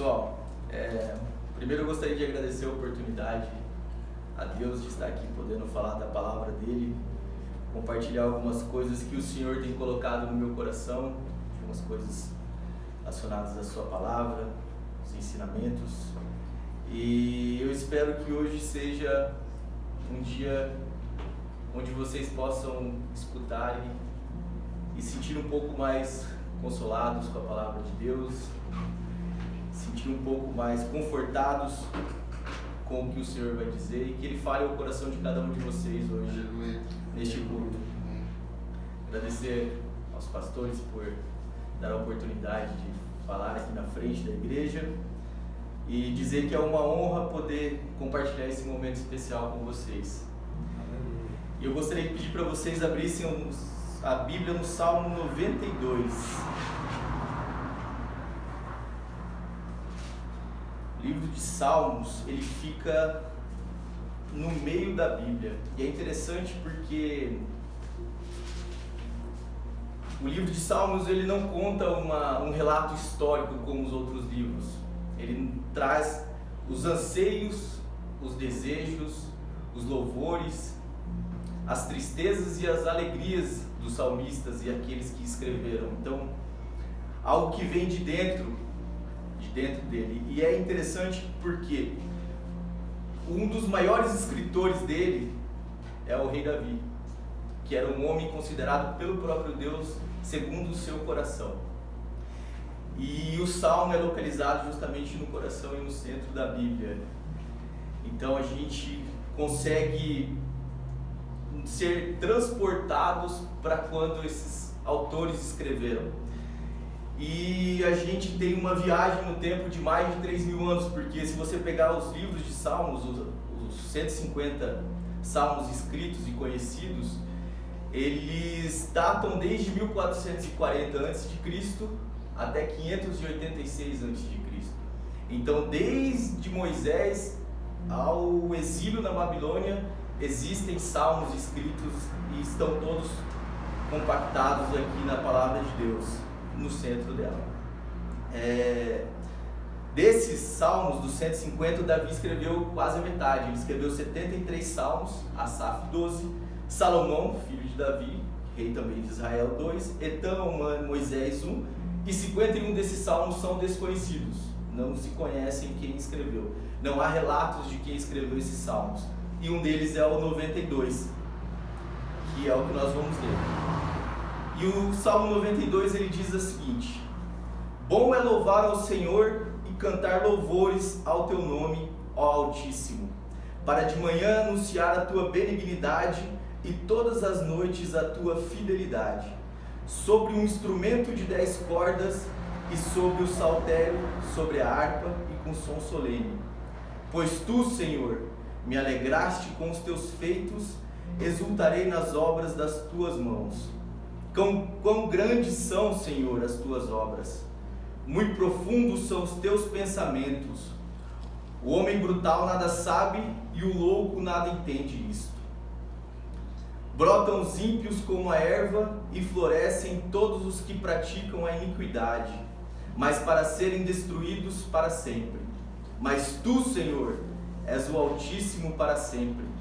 Pessoal, primeiro eu gostaria de agradecer a oportunidade a Deus de estar aqui podendo falar da palavra dele, compartilhar algumas coisas que o Senhor tem colocado no meu coração, algumas coisas relacionadas à sua palavra, os ensinamentos, e eu espero que hoje seja um dia onde vocês possam escutar e sentir um pouco mais consolados com a palavra de Deus, sentir um pouco mais confortados com o que o Senhor vai dizer e que Ele fale ao coração de cada um de vocês hoje neste culto. Agradecer aos pastores por dar a oportunidade de falar aqui na frente da igreja e dizer que é uma honra poder compartilhar esse momento especial com vocês. E eu gostaria de pedir para vocês abrissem a Bíblia no Salmo 92. O livro de Salmos, ele fica no meio da Bíblia. E é interessante porque o livro de Salmos, ele não conta um relato histórico como os outros livros. Ele traz os anseios, os desejos, os louvores, as tristezas e as alegrias dos salmistas e aqueles que escreveram. Então, algo que vem de dentro dele. E é interessante porque um dos maiores escritores dele é o rei Davi, que era um homem considerado pelo próprio Deus segundo o seu coração. E o Salmo é localizado justamente no coração e no centro da Bíblia. Então a gente consegue ser transportados para quando esses autores escreveram. E a gente tem uma viagem no tempo de mais de 3.000 anos, porque se você pegar os livros de Salmos, os 150 Salmos escritos e conhecidos, eles datam desde 1440 a.C. até 586 a.C. Então, desde Moisés ao exílio na Babilônia, existem salmos escritos e estão todos compactados aqui na palavra de Deus, no centro dela. Desses salmos, dos 150, Davi escreveu quase a metade. Ele escreveu 73 salmos, Asaf 12, Salomão, filho de Davi, rei também de Israel 2, Etã, Moisés 1, e 51 desses salmos são desconhecidos, não se conhecem quem escreveu, não há relatos de quem escreveu esses salmos, e um deles é o 92, que é o que nós vamos ler. E o Salmo 92 ele diz o seguinte: bom é louvar ao Senhor e cantar louvores ao teu nome, ó Altíssimo, para de manhã anunciar a tua benignidade e todas as noites a tua fidelidade, sobre um instrumento de 10 cordas e sobre o saltério, sobre a harpa e com som solene. Pois tu, Senhor, me alegraste com os teus feitos, exultarei nas obras das tuas mãos. Quão grandes são, Senhor, as tuas obras, muito profundos são os teus pensamentos. O homem brutal nada sabe e o louco nada entende isto. Brotam os ímpios como a erva e florescem todos os que praticam a iniquidade, mas para serem destruídos para sempre. Mas tu, Senhor, és o Altíssimo para sempre.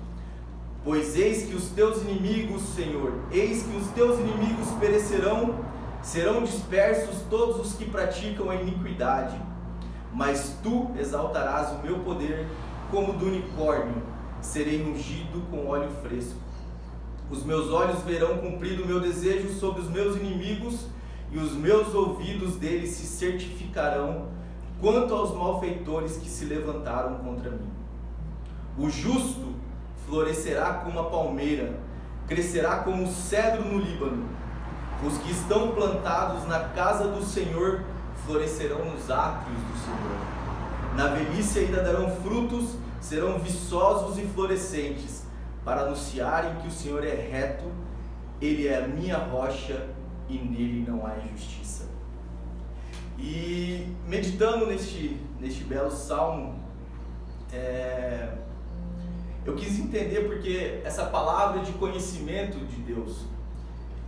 Pois eis que os teus inimigos, Senhor, eis que os teus inimigos perecerão, serão dispersos todos os que praticam a iniquidade. Mas tu exaltarás o meu poder como do unicórnio, serei ungido com óleo fresco. Os meus olhos verão cumprido o meu desejo sobre os meus inimigos, e os meus ouvidos deles se certificarão quanto aos malfeitores que se levantaram contra mim. O justo florescerá como a palmeira, crescerá como o cedro no Líbano. Os que estão plantados na casa do Senhor florescerão nos átrios do Senhor. Na velhice ainda darão frutos, serão viçosos e florescentes, para anunciarem que o Senhor é reto, Ele é a minha rocha e nele não há injustiça. E meditando neste belo salmo, eu quis entender porque essa palavra de conhecimento de Deus,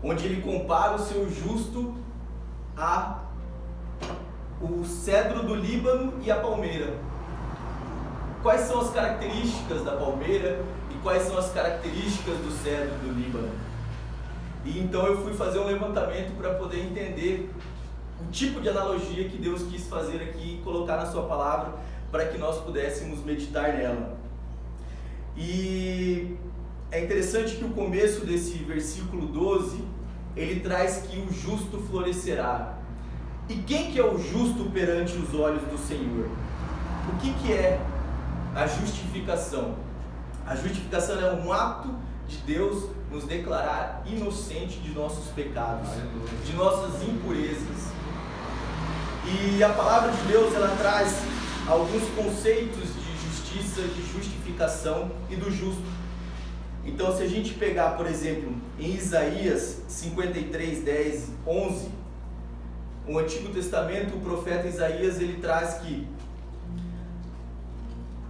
onde ele compara o seu justo a o cedro do Líbano e a palmeira. Quais são as características da palmeira e quais são as características do cedro do Líbano? E então eu fui fazer um levantamento para poder entender o tipo de analogia que Deus quis fazer aqui e colocar na sua palavra para que nós pudéssemos meditar nela. E é interessante que o começo desse versículo 12, ele traz que o justo florescerá. E quem que é o justo perante os olhos do Senhor? O que é a justificação? A justificação é um ato de Deus nos declarar inocente de nossos pecados, de nossas impurezas. E a palavra de Deus, ela traz alguns conceitos de justiça, de justificação e do justo. Então, se a gente pegar, por exemplo, em Isaías 53, 10, 11, no Antigo Testamento, o profeta Isaías, ele traz que: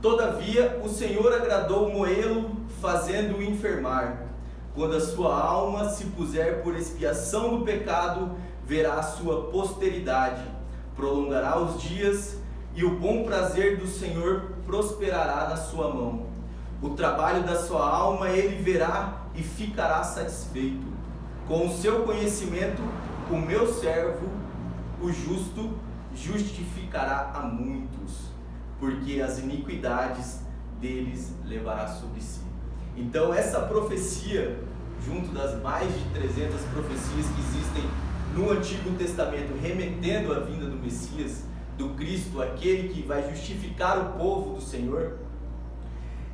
todavia o Senhor agradou moê-lo, fazendo-o enfermar. Quando a sua alma se puser por expiação do pecado, verá a sua posteridade, prolongará os dias, e o bom prazer do Senhor prosperará na sua mão. O trabalho da sua alma ele verá e ficará satisfeito. Com o seu conhecimento, o meu servo, o justo, justificará a muitos, porque as iniquidades deles levará sobre si. Então essa profecia, junto das mais de 300 profecias que existem no Antigo Testamento, remetendo à vinda do Messias, do Cristo, aquele que vai justificar o povo do Senhor,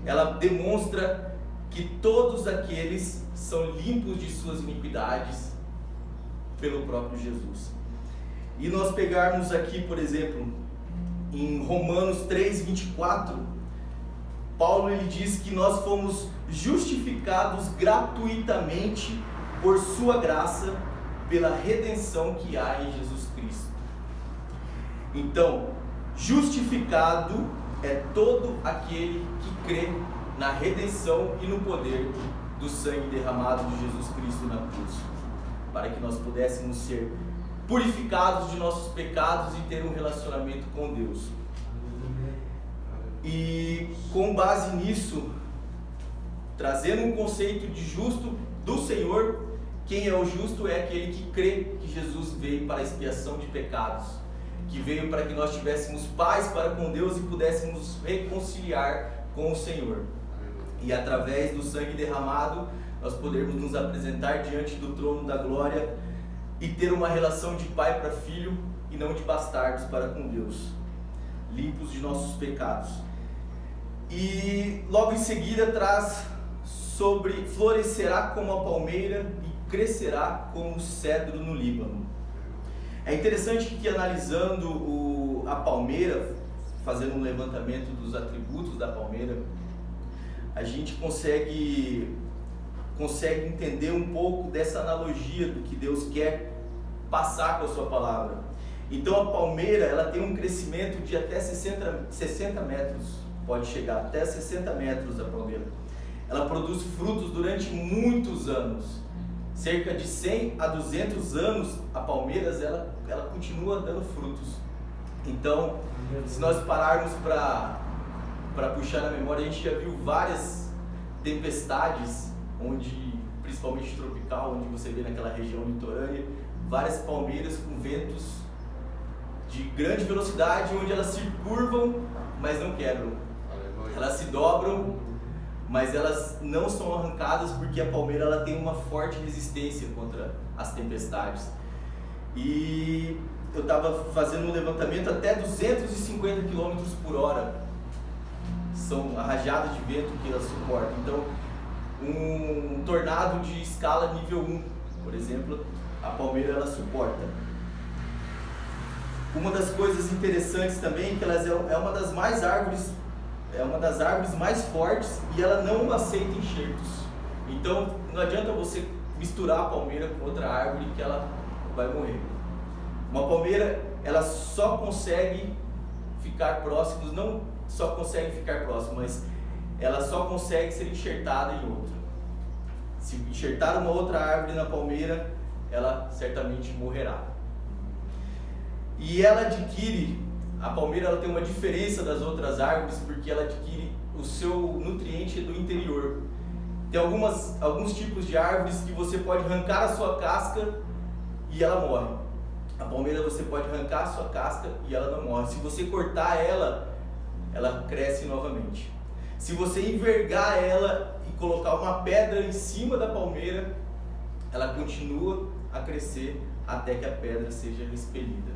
ela demonstra que todos aqueles são limpos de suas iniquidades pelo próprio Jesus. E nós pegarmos aqui, por exemplo, em Romanos 3, 24, Paulo ele diz que nós fomos justificados gratuitamente por sua graça, pela redenção que há em Jesus Cristo. Então, justificado é todo aquele que crê na redenção e no poder do sangue derramado de Jesus Cristo na cruz, para que nós pudéssemos ser purificados de nossos pecados e ter um relacionamento com Deus. E com base nisso, trazendo um conceito de justo do Senhor, quem é o justo é aquele que crê que Jesus veio para a expiação de pecados, que veio para que nós tivéssemos paz para com Deus e pudéssemos reconciliar com o Senhor. E através do sangue derramado, nós podermos nos apresentar diante do trono da glória e ter uma relação de pai para filho e não de bastardos para com Deus, limpos de nossos pecados. E logo em seguida traz sobre florescerá como a palmeira e crescerá como o cedro no Líbano. É interessante que analisando a palmeira, fazendo um levantamento dos atributos da palmeira, a gente consegue entender um pouco dessa analogia do que Deus quer passar com a sua palavra. Então a palmeira ela tem um crescimento de até 60 metros, pode chegar até 60 metros a palmeira. Ela produz frutos durante muitos anos, cerca de 100 a 200 anos a palmeira ela continua dando frutos. Então, se nós pararmos para puxar na memória, a gente já viu várias tempestades, principalmente tropical, onde você vê naquela região litorânea, várias palmeiras com ventos de grande velocidade, onde elas se curvam, mas não quebram. Elas se dobram, mas elas não são arrancadas, porque a palmeira ela tem uma forte resistência contra as tempestades. E eu estava fazendo um levantamento, até 250 km por hora são a rajada de vento que ela suporta. Então, um tornado de escala nível 1, por exemplo, a palmeira ela suporta. Uma das coisas interessantes também é que ela é uma das árvores mais fortes e ela não aceita enxertos. Então não adianta você misturar a palmeira com outra árvore que ela vai morrer. Uma palmeira ela só consegue ficar próxima, não só consegue ficar próxima, mas ela só consegue ser enxertada em outra. Se enxertar uma outra árvore na palmeira, ela certamente morrerá. E ela adquire, a palmeira ela tem uma diferença das outras árvores porque ela adquire o seu nutriente do interior. Tem alguns tipos de árvores que você pode arrancar a sua casca e ela morre. A palmeira você pode arrancar a sua casca e ela não morre. Se você cortar ela, ela cresce novamente. Se você envergar ela e colocar uma pedra em cima da palmeira, ela continua a crescer até que a pedra seja expelida.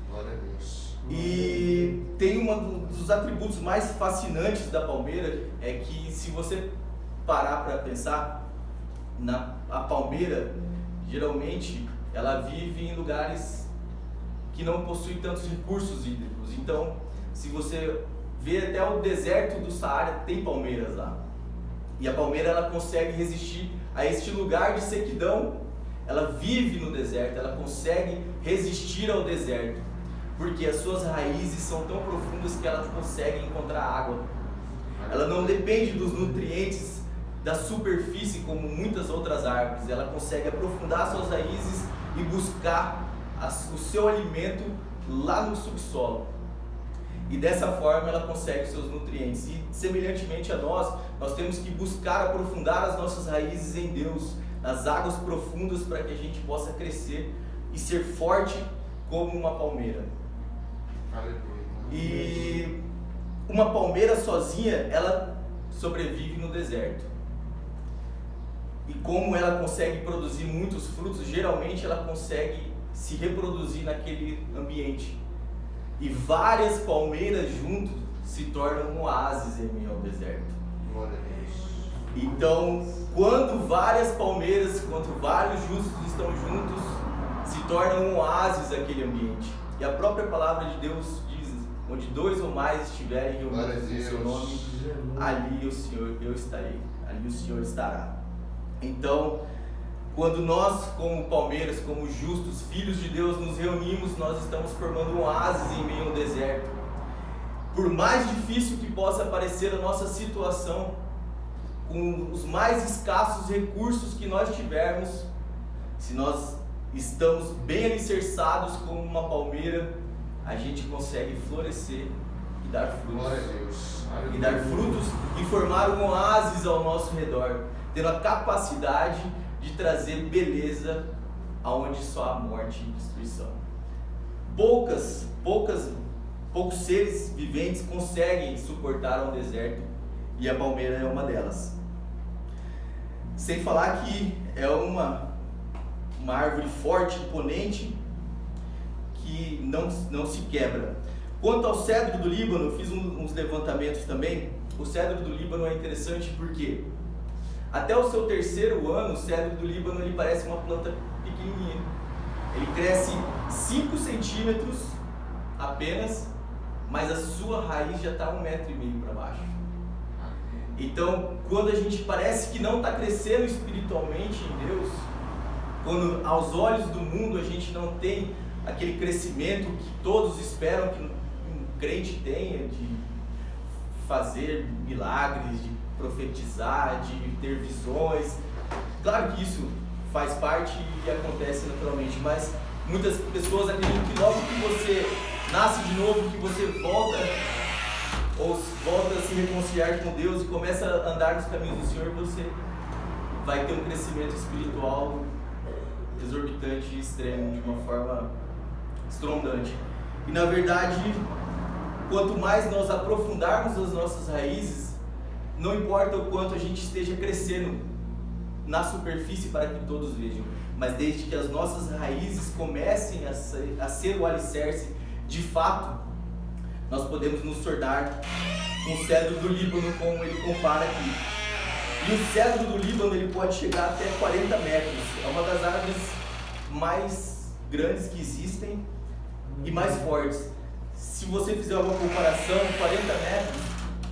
Glória a Deus. E tem um dos atributos mais fascinantes da palmeira é que, se você parar para pensar, a palmeira geralmente ela vive em lugares que não possuem tantos recursos hídricos. Então, se você vê, até o deserto do Saara tem palmeiras lá. E a palmeira ela consegue resistir a este lugar de sequidão. Ela vive no deserto, ela consegue resistir ao deserto, porque as suas raízes são tão profundas que ela consegue encontrar água. Ela não depende dos nutrientes da superfície como muitas outras árvores. Ela consegue aprofundar suas raízes e buscar o seu alimento lá no subsolo. E dessa forma ela consegue os seus nutrientes. E semelhantemente a nós temos que buscar aprofundar as nossas raízes em Deus, nas águas profundas, para que a gente possa crescer e ser forte como uma palmeira. E uma palmeira sozinha, ela sobrevive no deserto. E como ela consegue produzir muitos frutos, geralmente ela consegue se reproduzir naquele ambiente. E várias palmeiras juntos se tornam um oásis em meio ao deserto. Glória a Deus. Então, quando várias palmeiras, quando vários justos estão juntos, se torna um oásis aquele ambiente. E a própria palavra de Deus diz: onde 2 ou mais estiverem reunidos em seu nome, ali o Senhor, eu estarei, ali o Senhor estará. Então, quando nós, como palmeiras, como justos, filhos de Deus, nos reunimos, nós estamos formando um oásis em meio ao deserto. Por mais difícil que possa parecer a nossa situação, com os mais escassos recursos que nós tivermos, se nós estamos bem alicerçados como uma palmeira, a gente consegue florescer e dar frutos. Glória a Deus. E dar frutos e formar um oásis ao nosso redor, tendo a capacidade de trazer beleza aonde só há morte e destruição. Poucos seres viventes conseguem suportar um deserto, e a palmeira é uma delas. Sem falar que é uma árvore forte, imponente, que não se quebra. Quanto ao cedro do Líbano, eu fiz uns levantamentos também. O cedro do Líbano é interessante porque até o seu 3º ano, o cedro do Líbano ele parece uma planta pequenininha. Ele cresce 5 centímetros apenas, mas a sua raiz já está 1,5 metro para baixo. Então, quando a gente parece que não está crescendo espiritualmente em Deus, quando aos olhos do mundo a gente não tem aquele crescimento que todos esperam que um crente tenha, de fazer milagres, de profetizar, de ter visões, claro que isso faz parte e acontece naturalmente, mas muitas pessoas acreditam que logo que você nasce de novo, que você volta a se reconciliar com Deus e começa a andar nos caminhos do Senhor, você vai ter um crescimento espiritual exorbitante e extremo, de uma forma estrondante. E na verdade, quanto mais nós aprofundarmos as nossas raízes, não importa o quanto a gente esteja crescendo na superfície para que todos vejam, mas desde que as nossas raízes comecem a ser o alicerce, de fato, nós podemos nos tornar um cedro do Líbano, como ele compara aqui. E o cedro do Líbano ele pode chegar até 40 metros. É uma das árvores mais grandes que existem e mais fortes. Se você fizer uma comparação, 40 metros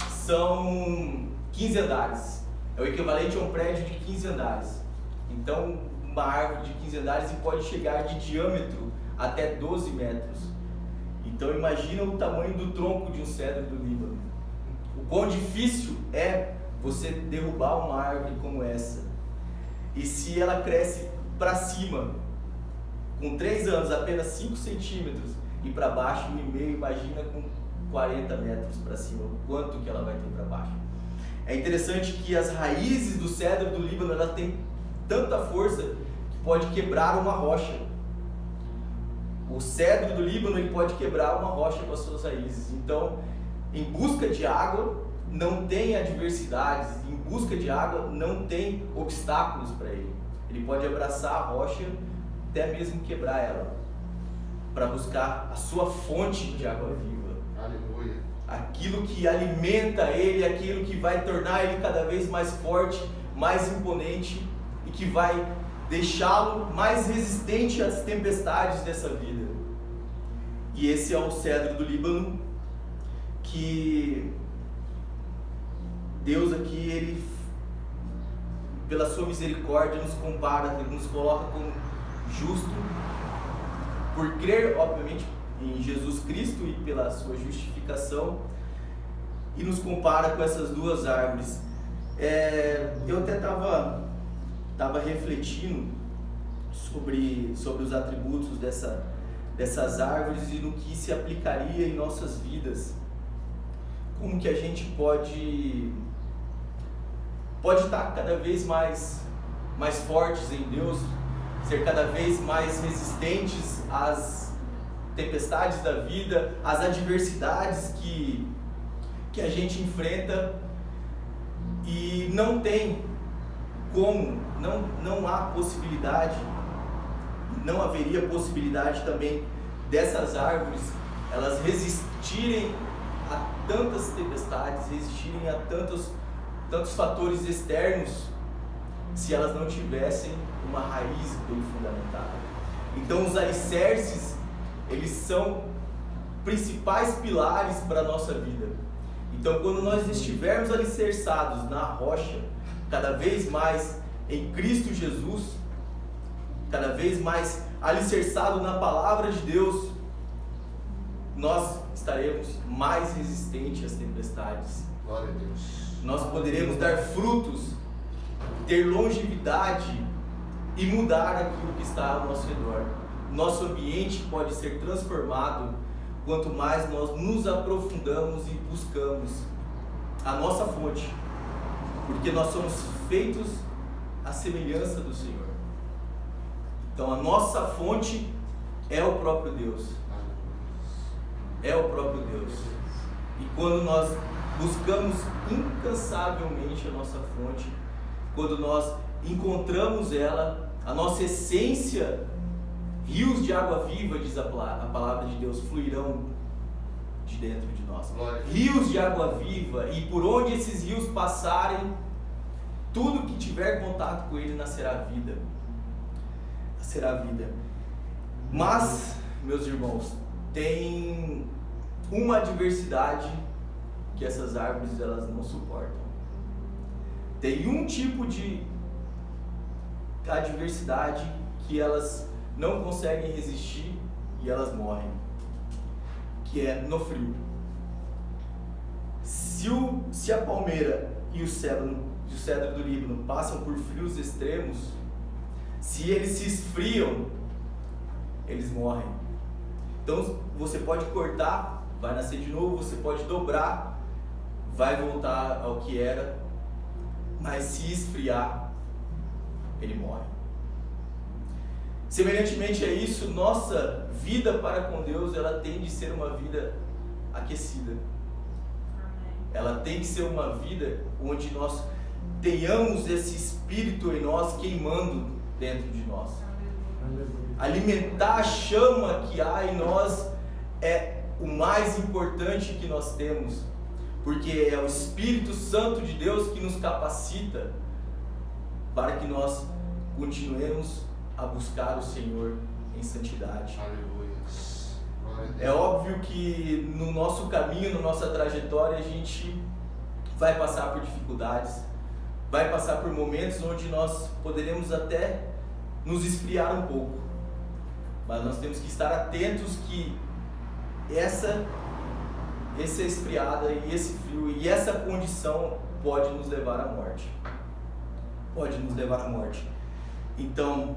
são 15 andares. É o equivalente a um prédio de 15 andares. Então, uma árvore de 15 andares pode chegar de diâmetro até 12 metros. Então, imagina o tamanho do tronco de um cedro do Líbano. O quão difícil é você derrubar uma árvore como essa. E se ela cresce para cima, com 3 anos, apenas 5 centímetros, e para baixo 1,5, imagina com 40 metros para cima, o quanto que ela vai ter para baixo. É interessante que as raízes do cedro do Líbano, ela tem tanta força que pode quebrar uma rocha. O cedro do Líbano, ele pode quebrar uma rocha com as suas raízes. Então, em busca de água, não tem adversidades, em busca de água, não tem obstáculos para ele. Ele pode abraçar a rocha, até mesmo quebrar ela, para buscar a sua fonte de água viva. Aleluia. Aquilo que alimenta ele, aquilo que vai tornar ele cada vez mais forte, mais imponente e que vai deixá-lo mais resistente às tempestades dessa vida. E esse é o cedro do Líbano, que Deus aqui, ele, pela sua misericórdia, nos compara, ele nos coloca como justo, por crer, obviamente, em Jesus Cristo e pela sua justificação, e nos compara com essas duas árvores. Eu até estava refletindo sobre os atributos dessas árvores e no que se aplicaria em nossas vidas. Como que a gente pode estar cada vez mais fortes em Deus, ser cada vez mais resistentes às tempestades da vida, às adversidades que a gente enfrenta, e não tem como, não há possibilidade, não haveria possibilidade também dessas árvores elas resistirem a tantas tempestades, resistirem a tantos fatores externos, se elas não tivessem uma raiz bem fundamentada. Então os alicerces, eles são principais pilares para a nossa vida. Então quando nós estivermos alicerçados na rocha, cada vez mais em Cristo Jesus, cada vez mais alicerçado na palavra de Deus, nós estaremos mais resistentes às tempestades. Glória a Deus. Nós poderemos dar frutos, ter longevidade e mudar aquilo que está ao nosso redor. Nosso ambiente pode ser transformado quanto mais nós nos aprofundamos e buscamos a nossa fonte, porque nós somos feitos à semelhança do Senhor. Então a nossa fonte é o próprio Deus. É o próprio Deus. E quando nós buscamos incansavelmente a nossa fonte, quando nós encontramos ela, a nossa essência, rios de água viva, diz a palavra de Deus, fluirão de dentro de nós. Rios de água viva, e por onde esses rios passarem, tudo que tiver contato com ele nascerá vida. Nascerá vida. Mas, meus irmãos, tem uma adversidade que essas árvores elas não suportam. Tem um tipo de adversidade que elas não conseguem resistir e elas morrem, que é no frio. Se a palmeira e o cedro do Líbano passam por frios extremos, se eles se esfriam, eles morrem. Então você pode cortar, vai nascer de novo, você pode dobrar, vai voltar ao que era, mas se esfriar, ele morre. Semelhantemente a isso, nossa vida para com Deus, ela tem de ser uma vida aquecida. Ela tem que ser uma vida onde nós tenhamos esse espírito em nós queimando dentro de nós. Alimentar a chama que há em nós é o mais importante que nós temos, porque é o Espírito Santo de Deus que nos capacita para que nós continuemos a buscar o Senhor em santidade. Aleluia. É óbvio que no nosso caminho, na nossa trajetória, a gente vai passar por dificuldades, vai passar por momentos onde nós poderemos até nos esfriar um pouco, mas nós temos que estar atentos que essa esfriada e esse frio e essa condição pode nos levar à morte. Pode nos levar à morte. Então,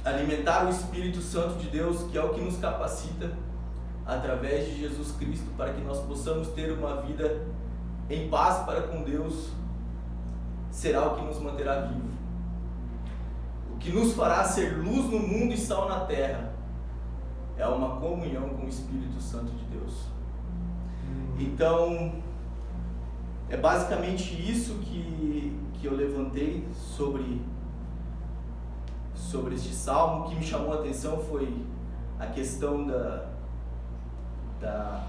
alimentar o Espírito Santo de Deus, que é o que nos capacita através de Jesus Cristo, para que nós possamos ter uma vida em paz para com Deus, será o que nos manterá vivo. O que nos fará ser luz no mundo e sal na terra é uma comunhão com o Espírito Santo de Deus. Então, é basicamente isso que eu levantei sobre este salmo. O que me chamou a atenção foi a questão da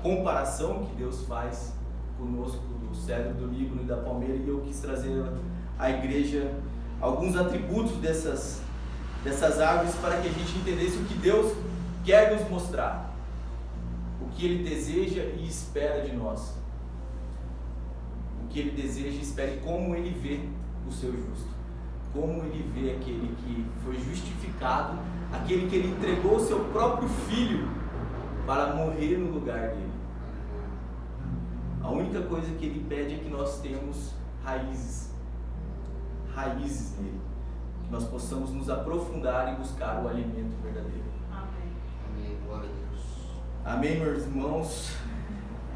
comparação que Deus faz conosco, do cedro, do Líbano e da palmeira, e eu quis trazer à igreja alguns atributos dessas árvores para que a gente entendesse o que Deus quer nos mostrar, o que Ele deseja e espera de nós, o que Ele deseja e espera, e como Ele vê o seu justo, como Ele vê aquele que foi justificado, aquele que Ele entregou o seu próprio Filho para morrer no lugar dele. A única coisa que Ele pede é que nós tenhamos raízes nele, que nós possamos nos aprofundar e buscar o alimento verdadeiro. Amém. Amém. Glória a Deus. Amém, meus irmãos.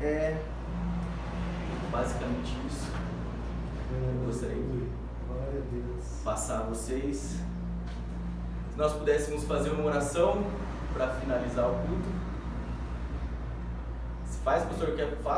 É basicamente isso. Eu gostaria de passar a vocês. Se nós pudéssemos fazer uma oração para finalizar o culto. Se faz, pastor, quer que faça?